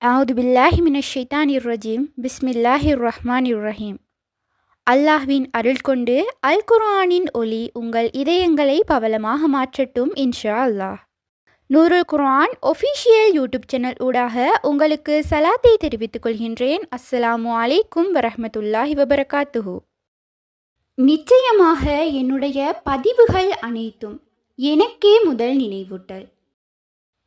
அவுது பில்லாஹி மினஷ் ஷைத்தானிர் ரஜீம் பிஸ்மில்லாஹிர் ரஹ்மானிர் ரஹீம். அல்லாஹ்வின் அருள் கொண்டு அல் குர்ஆனின் ஒளி உங்கள் இதயங்களை பவளமாக மாற்றட்டும் இன்ஷா அல்லாஹ். நூருல் குர்ஆன் ஒஃபிஷியல் யூடியூப் சேனல் ஊடாக உங்களுக்கு சலாத்தை தெரிவித்துக் கொள்கின்றேன். அஸ்ஸலாமு அலைக்கும் வரஹ்மத்துல்லாஹி வபரகாத்துஹு. நிச்சயமாக என்னுடைய பதிவுகள் அனைத்தும் எனக்கே முதல் நினைவூட்டல்.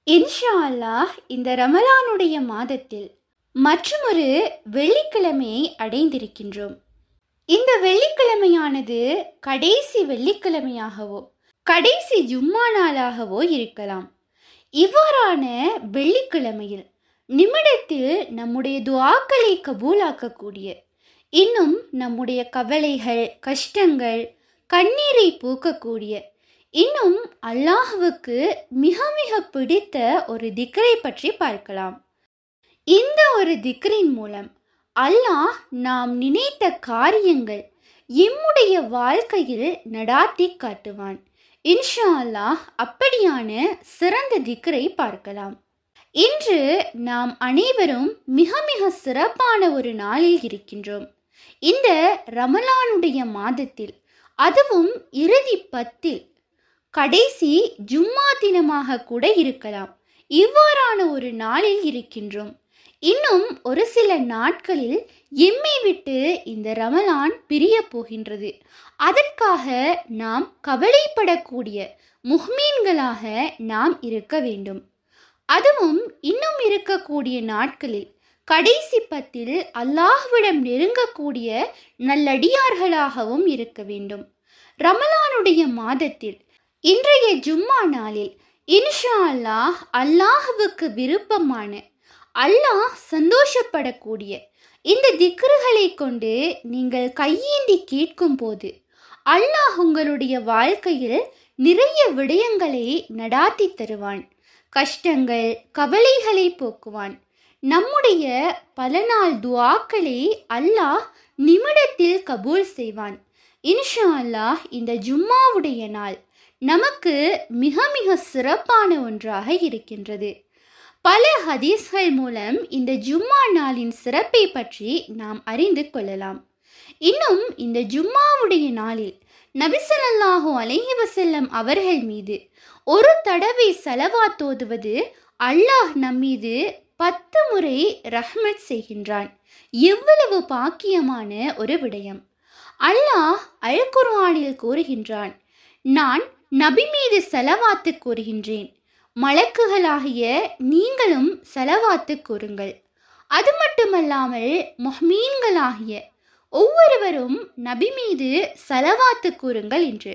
இன்ஷா அல்லாஹ் இந்த ரமலானுடைய மாதத்தில் மற்றுமொரு வெள்ளிக்கிழமையை அடைந்திருக்கின்றோம். இந்த வெள்ளிக்கிழமையானது கடைசி வெள்ளிக்கிழமையாகவோ கடைசி ஜும்மா நாளாகவோ இருக்கலாம். இவ்வாறான வெள்ளிக்கிழமையில் நிமிடத்தில் நம்முடைய துஆக்களை கபூலாக்கக்கூடிய, இன்னும் நம்முடைய கவலைகள் கஷ்டங்கள் கண்ணீரை போக்கக்கூடிய, இன்னும் அல்லாஹ்வுக்கு மிக மிக பிடித்த ஒரு திக்ரை பற்றி பார்க்கலாம். இந்த ஒரு திக்ரின் மூலம் அல்லாஹ் நாம் நினைத்த காரியங்கள் எம்முடைய வாழ்க்கையில் நடாத்தி காட்டுவான். இன்ஷா அல்லாஹ் அப்படியான சிறந்த திக்ரை பார்க்கலாம். இன்று நாம் அனைவரும் மிக மிக சிறப்பான ஒரு நாளில் இருக்கின்றோம். இந்த ரமலானுடைய மாதத்தில், அதுவும் இறுதி 10 கடைசி ஜும்மா தினமாக கூட இருக்கலாம். இவ்வாறான ஒரு நாளில் இருக்கின்றோம். இன்னும் ஒரு சில நாட்களில் எம்மை விட்டு இந்த ரமலான் பிரிய போகின்றது. அதற்காக நாம் கவலைப்படக்கூடிய முஹ்மீன்களாக நாம் இருக்க வேண்டும். அதுவும் இன்னும் இருக்கக்கூடிய நாட்களில் கடைசி 10 அல்லாஹ்விடம் நெருங்கக்கூடிய நல்லடியார்களாகவும் இருக்க வேண்டும். ரமலானுடைய மாதத்தில் இன்றைய ஜும்மா நாளில் இன்ஷா அல்லாஹ் அல்லாஹ்வுக்கு விருப்பமான, அல்லாஹ் சந்தோஷப்படக்கூடிய இந்த திக்ருகளை கொண்டு நீங்கள் கையேந்தி கேட்கும் போது அல்லாஹ் உங்களுடைய வாழ்க்கையில் நிறைய விடயங்களை நடாத்தி தருவான். கஷ்டங்கள் கவலைகளை போக்குவான். நம்முடைய பல நாள் துஆக்களை அல்லாஹ் நிமிடத்தில் கபூல் செய்வான். இன்ஷா அல்லாஹ் இந்த ஜும்மாவுடைய நாள் நமக்கு மிக மிக சிறப்பான ஒன்றாக இருக்கின்றது. பல ஹதீஸ்கள் மூலம் இந்த ஜும்மா நாளின் சிறப்பை பற்றி நாம் அறிந்து கொள்ளலாம். இன்னும் இந்த ஜும்மாவுடைய நாளில் நபி ஸல்லல்லாஹு அலைஹி வஸல்லம் அவர்கள் மீது ஒரு தடவை ஸலவாத் ஓதுவது அல்லாஹ் நம்மீது 10 முறை ரஹ்மத் செய்கின்றான். எவ்வளவு பாக்கியமான ஒரு விடயம்! அல்லாஹ் அல் குர்ஆனில் கூறுகின்றான், நான் நபி மீது ஸலவாத்து கூறுகின்றேன், மலக்குகளாகிய நீங்களும் ஸலவாத்து கூறுங்கள். அது மட்டுமல்லாமல் முஹ்மீன்களாகிய ஒவ்வொருவரும் நபி மீது ஸலவாத்து கூறுங்கள் என்று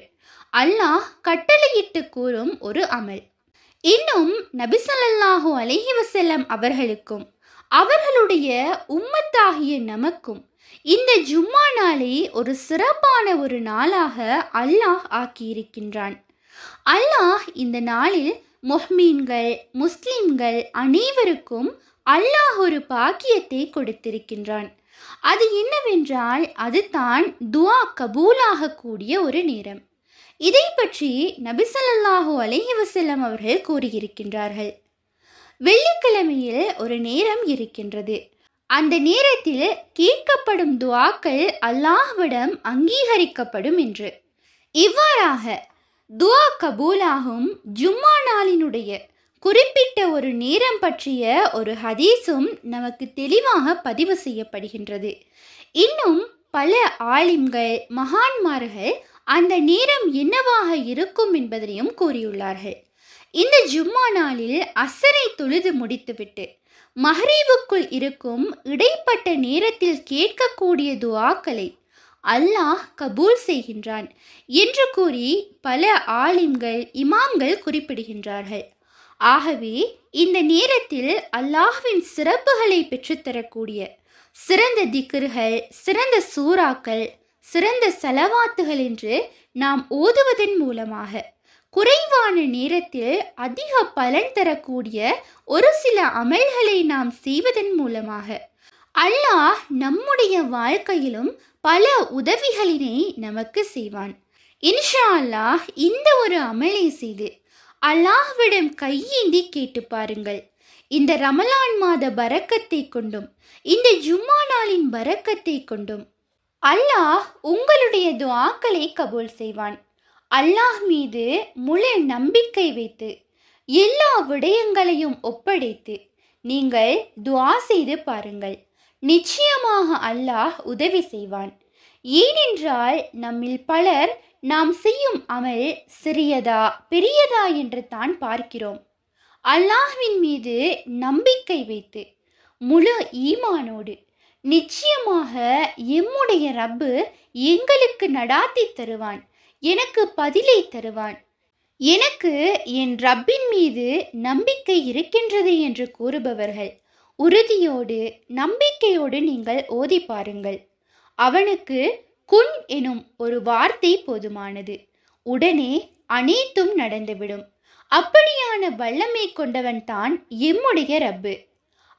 அல்லாஹ் கட்டளையிட்டு கூறும் ஒரு அமல். இன்னும் நபி ஸல்லல்லாஹு அலைஹி வஸல்லம் அவர்களுக்கும் அவர்களுடைய உம்மத்தாகிய நமக்கும் இந்த ஜும்மா நாளை ஒரு சிறப்பான ஒரு நாளாக அல்லாஹ் ஆக்கியிருக்கின்றான். அல்லாஹ் இந்த நாளில் முஹ்மீன்கள் முஸ்லிம்கள் அனைவருக்கும் அல்லாஹ் ஒரு பாக்கியத்தை கொடுத்திருக்கின்றான். அது என்னவென்றால், அது தான் துஆ கபூலாக கூடிய ஒரு நேரம். இதை பற்றி நபி ஸல்லல்லாஹு அலைஹி வஸல்லம் அவர்கள் கூறியிருக்கின்றார்கள். வெள்ளிக்கிழமையில் ஒரு நேரம் இருக்கின்றது. அந்த நேரத்தில் கேட்கப்படும் துஆக்கள் அல்லாஹ்விடம் அங்கீகரிக்கப்படும் என்று. இவ்வாறாக துஆ கபூலாகும் ஜும்மா நாளினுடைய குறிப்பிட்ட ஒரு நேரம் பற்றிய ஒரு ஹதீஸும் நமக்கு தெளிவாக பதிவு செய்யப்படுகின்றது. இன்னும் பல ஆலிம்கள் மகான்மார்கள் அந்த நேரம் என்னவாக இருக்கும் என்பதையும் கூறியுள்ளார்கள். இந்த ஜும்மா நாளில் அஸ்ஸரை தொழுது முடித்துவிட்டு மஹ்ரிபுக்குள் இருக்கும் இடைப்பட்ட நேரத்தில் கேட்கக்கூடிய துஆக்களை அல்லாஹ் கபூல் செய்கின்றான் என்று கூறி பல ஆலிம்கள் இமாம்கள் குறிப்பிடுகின்றார்கள். ஆகவே இந்த நேரத்தில் அல்லாஹ்வின் சிறப்புகளை பெற்றுத்தரக்கூடிய சிறந்த திக்ர்கள், சிறந்த சூறாக்கள், சிறந்த ஸலவாத்துகள் என்று நாம் ஓதுவதன் மூலமாக குறைவான நேரத்தில் அதிக பலன் தரக்கூடிய ஒரு சில அமல்களை நாம் செய்வதன் மூலமாக அல்லாஹ் நம்முடைய வாழ்க்கையிலும் பல உதவிகளினை நமக்கு செய்வான். இன்ஷா அல்லாஹ் இந்த ஒரு அமலை செய்து அல்லாஹ்விடம் கையேந்தி கேட்டு பாருங்கள். இந்த ரமலான் மாத பரக்கத்தை கொண்டும் இந்த ஜும்மா நாளின் பரக்கத்தை கொண்டும் அல்லாஹ் உங்களுடைய துஆக்களை கபூல் செய்வான். அல்லாஹ் மீது முழு நம்பிக்கை வைத்து எல்லா விடயங்களையும் ஒப்படைத்து நீங்கள் துஆ செய்து பாருங்கள். நிச்சயமாக அல்லாஹ் உதவி செய்வான். ஏனென்றால் நம்மில் பலர் நாம் செய்யும் அமல் சிறியதா பெரியதா என்று தான் பார்க்கிறோம். அல்லாஹ்வின் மீது நம்பிக்கை வைத்து முழு ஈமானோடு நிச்சயமாக எம்முடைய ரப்பு எங்களுக்கு நடாத்தி தருவான், எனக்கு பதிலை தருவான், எனக்கு என் ரப்பின் மீது நம்பிக்கை இருக்கின்றது என்று கூறுபவர்கள் உறுதியோடு நம்பிக்கையோடு நீங்கள் ஓதி பாருங்கள். அவனுக்கு குன் எனும் ஒரு வார்த்தை போதுமானது, உடனே அனைத்தும் நடந்துவிடும். அப்படியான வல்லமை கொண்டவன் தான் எம்முடைய ரப்பு.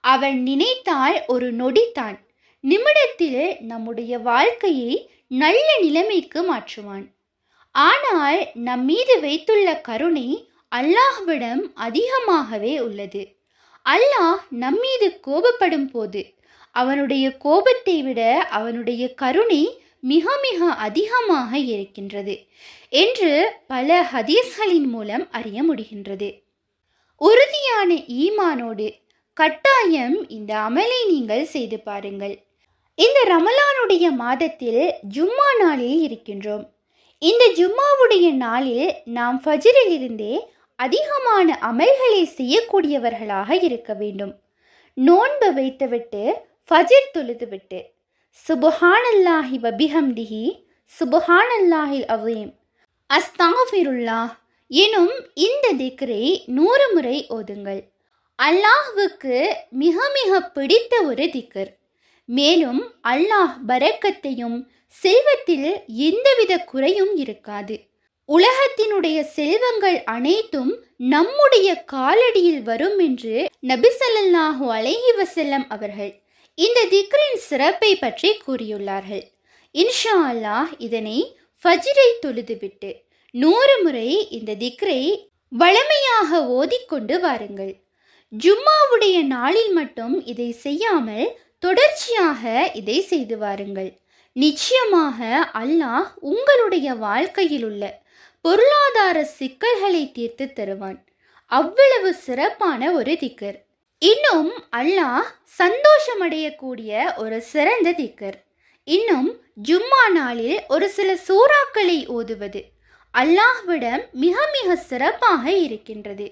அவன் நினைத்தால் ஒரு நொடித்தான் நிமிடத்தில் நம்முடைய வாழ்க்கையை நல்ல நிலைமைக்கு மாற்றுவான். ஆனால் நம் மீது வைத்துள்ள கருணை அல்லாஹ்விடம் அதிகமாகவே உள்ளது. அல்லாஹ் நம்மீது கோபப்படும் போது அவனுடைய கோபத்தை விட அவனுடைய கருணை மிக மிக அதிகமாக இருக்கின்றது என்று பல ஹதீஸ்களின் மூலம் அறிய முடிகின்றது. உறுதியான ஈமானோடு கட்டாயம் இந்த அமலை நீங்கள் செய்து பாருங்கள். இந்த ரமலானுடைய மாதத்தில் ஜும்மா நாளில் இருக்கின்றோம். இந்த ஜும்மாவுடைய நாளில் நாம் ஃபஜ்ரிலிருந்தே அதிகமான அமல்களை செய்யக்கூடியவர்களாக இருக்க வேண்டும். நோன்பு வைத்துவிட்டு ஃபஜ்ர் தொழுதுவிட்டு சுப்ஹானல்லாஹி வபிஹம்திஹி சுப்ஹானல்லாஹில் அஸீம் அஸ்தக்ஃபிருல்லாஹ் எனும் இந்த திக்ரை 100 முறை ஓதுங்கள். அல்லாஹ்வுக்கு மிக மிக பிடித்த ஒரு திக்ர். மேலும் அல்லாஹ் பரக்கத்தையும் செல்வத்தில் எந்தவித குறையும் இருக்காது. உலகத்தினுடைய செல்வங்கள் அனைத்தும் நம்முடைய காலடியில் வரும் என்று நபி ஸல்லல்லாஹு அலைஹி வஸல்லம் அவர்கள் இந்த திக்ரின் சிறப்பை பற்றி கூறியுள்ளார்கள். இன்ஷா அல்லாஹ் இதனை ஃபஜ்ரை தொழுதுவிட்டு 100 முறை இந்த திக்ரை வழமையாக ஓதிக்கொண்டு வாருங்கள். ஜும்மாவுடைய நாளில் மட்டும் இதை செய்யாமல் தொடர்ச்சியாக இதை செய்து வாருங்கள். நிச்சயமாக அல்லாஹ் உங்களுடைய வாழ்க்கையில் உள்ள பொருளாதார சிக்கல்களை தீர்த்து தருவான். அவ்வளவு சிறப்பான ஒரு திக்ர். இன்னும் அல்லாஹ் சந்தோஷமடையக்கூடிய ஒரு சிறந்த திக்ர். இன்னும் ஜும்மா நாளில் ஒரு சில சூறாக்களை ஓதுவது அல்லாஹ்விடம் மிக மிக சிறப்பாக இருக்கின்றது.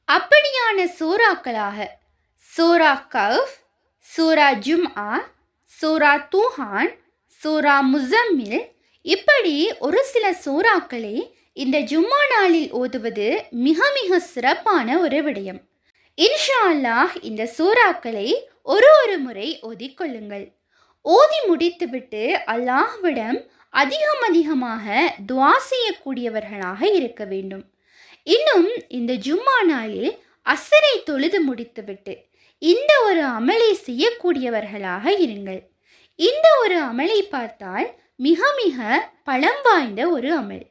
அப்படியான சூறாக்களாக சூரா கஃப், சூரா ஜும்ஆ, சூரா தூஹான், சூரா முஸம்மில், இப்படி ஒரு சில சூறாக்களை இந்த ஜும்மா நாளில் ஓதுவது மிக மிக சிறப்பான ஒரு விடயம். இன்ஷா அல்லாஹ் இந்த சூறாக்களை ஒரு முறை ஓதிக்கொள்ளுங்கள். ஓதி முடித்துவிட்டு அல்லாஹ்விடம் அதிகமாக துஆ செய்யக்கூடியவர்களாக இருக்க வேண்டும். இன்னும் இந்த ஜும்மா நாளில் அஸ்ரை தொழுது முடித்துவிட்டு இந்த ஒரு அமலை செய்யக்கூடியவர்களாக இருங்கள். இந்த ஒரு அமலை பார்த்தால் மிக மிக பலம் வாய்ந்த ஒரு அமல்.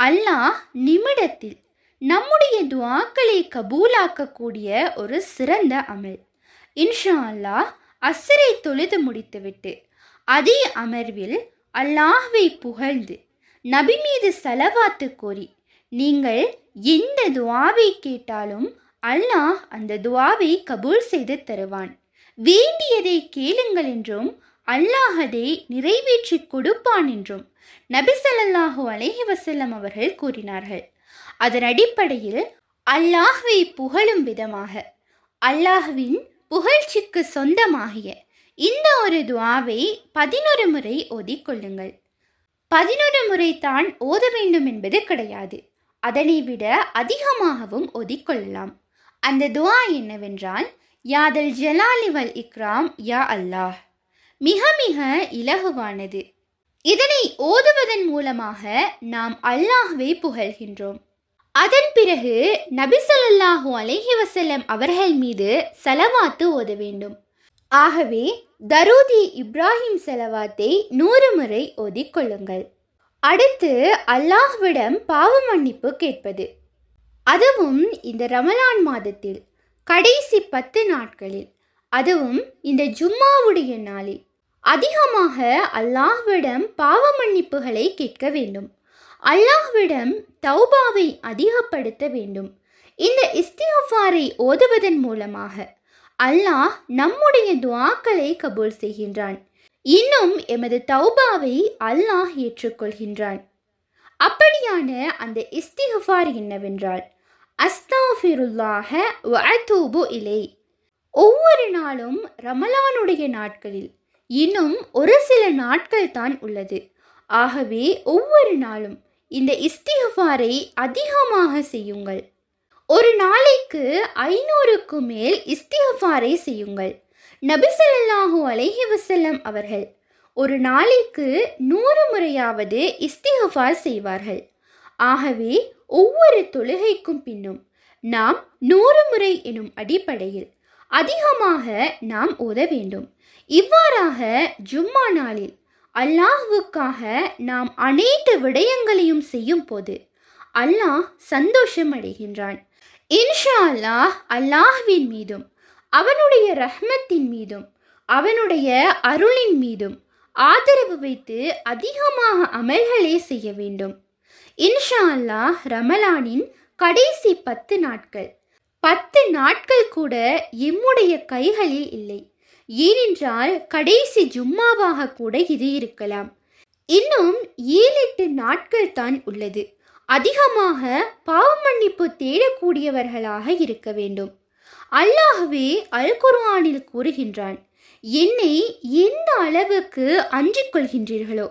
அல்லாஹ் நிமிடத்தில் நம்முடைய துஆக்களை கபூலாக்கக்கூடிய ஒரு சிறந்த அமல். இன்ஷா அல்லாஹ் அஸ்ரை தொழுது முடித்துவிட்டு அதே அமர்வில் அல்லாஹ்வை புகழ்ந்து நபி மீது ஸலவாத்து கோரி நீங்கள் எந்த துஆவை கேட்டாலும் அல்லாஹ் அந்த துஆவை கபூல் செய்து தருவான். வேண்டியதை கேளுங்கள் என்றும் அல்லாஹ் அதை நிறைவேற்றி கொடுப்பான் என்றும் நபி ஸல்லல்லாஹு அலைஹி வஸல்லம் அவர்கள் கூறினார்கள். அதன் அடிப்படையில் அல்லாஹ்வை புகழும் விதமாக அல்லாஹ்வின் புகழ்ச்சிக்கு சொந்தமாகிய இந்த ஒரு துஆவை 11 முறை ஓதிக்கொள்ளுங்கள். 11 முறை தான் ஓத வேண்டும் என்பது கிடையாது. அதனை விட அதிகமாகவும் ஓதிக்கொள்ளலாம். அந்த துஆ என்னவென்றால், யாதல் ஜலாலி வல் இக்ராம் யா அல்லாஹ். மிக மிக இலகுவானது. இதனை ஓதுவதன் மூலமாக நாம் அல்லாஹ்வை புகழ்கின்றோம். அதன் பிறகு நபி ஸல்லல்லாஹு அலைஹி வஸல்லம் அவர்கள் மீது ஸலவாத்து ஓத வேண்டும். ஆகவே தரூதி இப்ராஹிம் ஸலவாத்தை 100 முறை ஓதிக்கொள்ளுங்கள். அடுத்து அல்லாஹ்விடம் பாவ மன்னிப்பு கேட்பது. அதுவும் இந்த ரமலான் மாதத்தில் கடைசி 10 நாட்களில், அதுவும் இந்த ஜும்மாவுடைய நாளில் அதிகமாக அல்லாஹ்விடம் பாவ மன்னிப்புகளை கேட்க வேண்டும். அல்லாஹ்விடம் தௌபாவை அதிகப்படுத்த வேண்டும். இந்த இஸ்திக்ஃபாரை ஓதுவதன் மூலமாக அல்லாஹ் நம்முடைய துஆக்களை கபூல் செய்கின்றான். இன்னும் எமது தௌபாவை அல்லாஹ் ஏற்றுக்கொள்கின்றான். அப்படியான அந்த இஸ்திக்ஃபார் என்னவென்றால், அஸ்தஃபிருல்லாஹ வ அதூபு இலை. ஒவ்வொரு நாளும் ரமலானுடைய நாட்களில் இன்னும் ஒரு சில நாட்கள் தான் உள்ளது. ஆகவே ஒவ்வொரு நாளும் இந்த இஸ்திக்ஃபாரை அதிகமாக செய்யுங்கள். ஒரு நாளைக்கு 500க்கும் மேல் இஸ்திக்ஃபாரை செய்யுங்கள். நபி ஸல்லல்லாஹு அலைஹி வஸல்லம் அவர்கள் ஒரு நாளைக்கு 100 முறையாவது இஸ்திக்ஃபார் செய்வார்கள். ஆகவே ஒவ்வொரு தொழுகைக்கும் பின்னும் நாம் 100 முறை எனும் அடிப்படையில் அதிகமாக நாம் ஓத வேண்டும். இவ்வாறாக ஜும்மா நாளில் அல்லாஹ்வுக்காக நாம் அனைத்து விடயங்களையும் செய்யும் போது அல்லாஹ் சந்தோஷம் அடைகின்றான். இன்ஷா அல்லாஹ் அல்லாஹ்வின் மீதும் அவனுடைய ரஹ்மத்தின் மீதும் அவனுடைய அருளின் மீதும் ஆதரவு வைத்து அதிகமாக அமல்களை செய்ய வேண்டும். இன்ஷா அல்லாஹ் ரமலானின் கடைசி 10 நாட்கள் 10 நாட்கள் கூட எம்முடைய கைகளில் இல்லை. ஏனென்றால் கடைசி ஜும்மாவாக கூட இது இருக்கலாம். இன்னும் 7-8 நாட்கள் தான் உள்ளது. அதிகமாக பாவ மன்னிப்பு தேடக்கூடியவர்களாக இருக்க வேண்டும். அல்லாஹ்வே அல் குர்ஆனில் கூறுகின்றான், என்னை எந்த அளவுக்கு அஞ்சிக் கொள்கின்றீர்களோ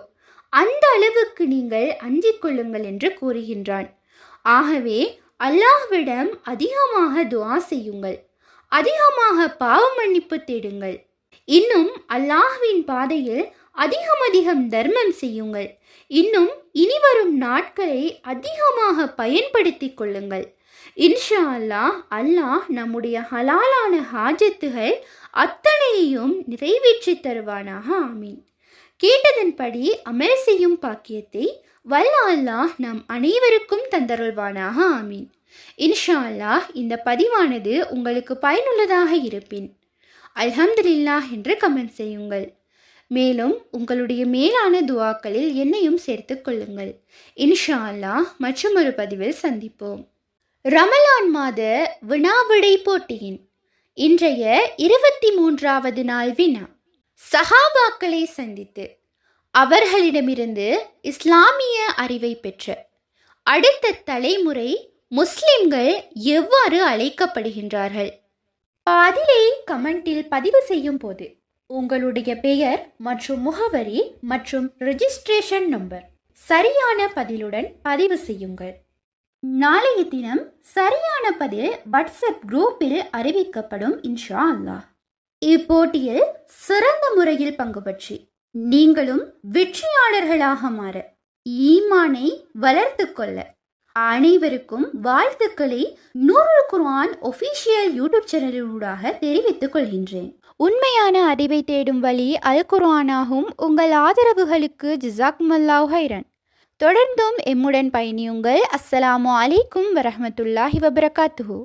அந்த அளவுக்கு நீங்கள் அஞ்சிக் கொள்ளுங்கள் என்று கூறுகின்றான். ஆகவே அல்லாஹ்விடம் அதிகமாக துஆ செய்யுங்கள், அதிகமாக பாவ மன்னிப்பு தேடுங்கள். இன்னும் அல்லாஹ்வின் பாதையில் அதிகம் தர்மம் செய்யுங்கள். இன்னும் இனிவரும் நாட்களை அதிகமாக பயன்படுத்தி கொள்ளுங்கள். இன்ஷா அல்லாஹ் அல்லாஹ் நம்முடைய ஹலாலான ஹாஜத்துகள் அத்தனையையும் நிறைவேற்றி தருவானாக. ஆமீன். கேட்டதன்படி அமல் செய்யும் பாக்கியத்தை வல்ல அல்லாஹ் நம் அனைவருக்கும் தந்தருள்வானாக. ஆமீன். இன்ஷா அல்லாஹ் இந்த பதிவானது உங்களுக்கு பயனுள்ளதாக இருப்பின் அல்ஹம்துலில்லாஹ் என்று கமெண்ட் செய்யுங்கள். மேலும் உங்களுடைய மேலான துஆக்களில் என்னையும் சேர்த்து கொள்ளுங்கள். இன்ஷா அல்லாஹ் மற்றொரு பதிவில் சந்திப்போம். ரமலான் மாத வினாவிடை போட்டியின் இன்றைய 23வது நாள் வினா, சஹாபாக்களை சந்தித்து அவர்களிடமிருந்து இஸ்லாமிய அறிவை பெற்ற அடுத்த தலைமுறை முஸ்லிம்கள் எவ்வாறு அழைக்கப்படுகின்றார்கள்? அதிலே கமெண்டில் பதிவு செய்யும் போது உங்களுடைய பெயர் மற்றும் முகவரி மற்றும் ரெஜிஸ்ட்ரேஷன் நம்பர் சரியான பதிலுடன் பதிவு செய்யுங்கள். நாளைய தினம் சரியான பதில் வாட்ஸ்அப் குரூப்பில் அறிவிக்கப்படும் இன்ஷா அல்லாஹ். இப்போட்டியில் சிறந்த முறையில் பங்கு பற்றி நீங்களும் வெற்றியாளர்களாக மாற ஈமானை வளர்த்து கொள்ள அனைவருக்கும் வாழ்த்துக்களை நூருல் குர்ஆன் ஒஃபிஷியல் யூடியூப் சேனலினூடாக தெரிவித்துக் கொள்கின்றேன். உண்மையான அறிவை தேடும் வழி அல் குர்ஆனாகும். உங்கள் ஆதரவுகளுக்கு ஜஸாக்குமுல்லாஹு ஹைரன். தொடர்ந்தும் எம்முடன் பயணியுங்கள். அஸ்ஸலாமு அலைக்கும் வரஹ்மத்துல்லாஹி வபரகாத்துஹு.